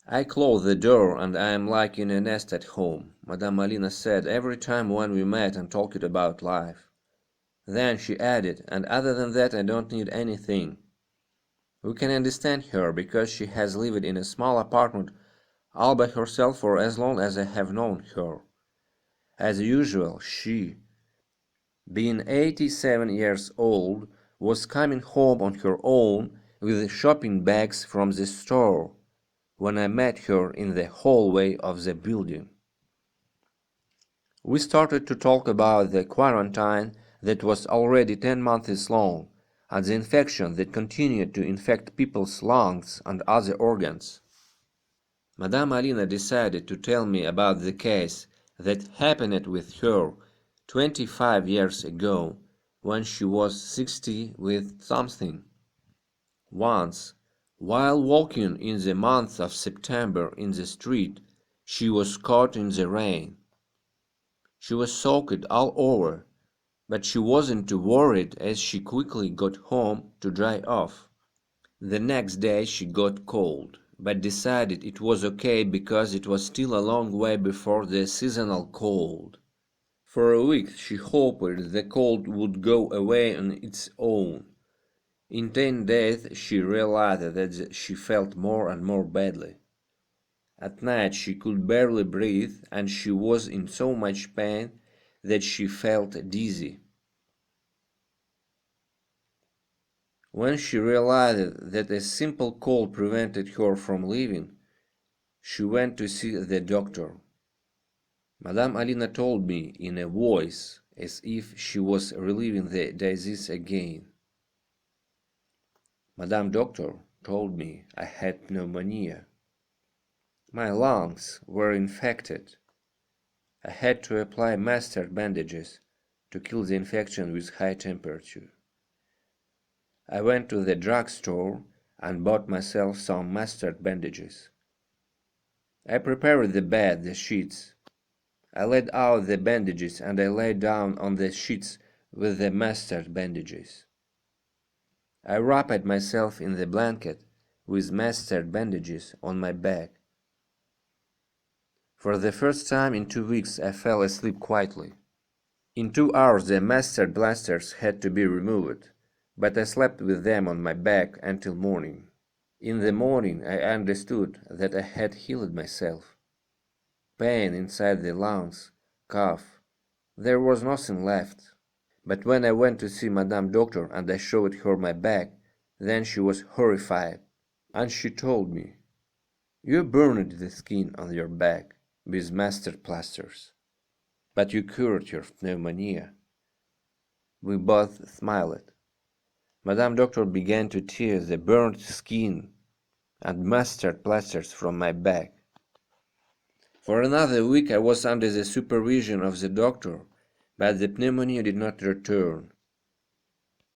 I closed the door, and I am like in a nest at home, Madame Alina said every time when we met and talked about life. Then she added, and other than that I don't need anything. We can understand her, because she has lived in a small apartment all by herself for as long as I have known her. As usual, she, being 87 years old, was coming home on her own with shopping bags from the store when I met her in the hallway of the building. We started to talk about the quarantine that was already 10 months long, and the infection that continued to infect people's lungs and other organs. Madame Alina decided to tell me about the case that happened with her 25 years ago, when she was 60 with something. Once, while walking in the month of September in the street, she was caught in the rain. She was soaked all over, but she wasn't too worried as she quickly got home to dry off. The next day she got cold, but decided it was okay because it was still a long way before the seasonal cold. For a week she hoped the cold would go away on its own. In 10 days she realized that she felt more and more badly. At night she could barely breathe, and she was in so much pain that she felt dizzy. When she realized that a simple cold prevented her from leaving, she went to see the doctor. Madame Alina told me in a voice as if she was reliving the disease again. Madame Doctor told me I had pneumonia. My lungs were infected. I had to apply mustard bandages to kill the infection with high temperature. I went to the drugstore and bought myself some mustard bandages. I prepared the bed, the sheets. I laid out the bandages and I lay down on the sheets with the mustard bandages. I wrapped myself in the blanket with mustard bandages on my back. For the first time in 2 weeks I fell asleep quietly. In 2 hours the mustard blasters had to be removed, but I slept with them on my back until morning. In the morning I understood that I had healed myself. Pain inside the lungs, cough, there was nothing left. But when I went to see Madame Doctor and I showed her my back, then she was horrified, and she told me, "You burned the skin on your back with mustard plasters, but you cured your pneumonia." We both smiled. Madame Doctor began to tear the burnt skin and mustard plasters from my back. For another week I was under the supervision of the doctor, but the pneumonia did not return.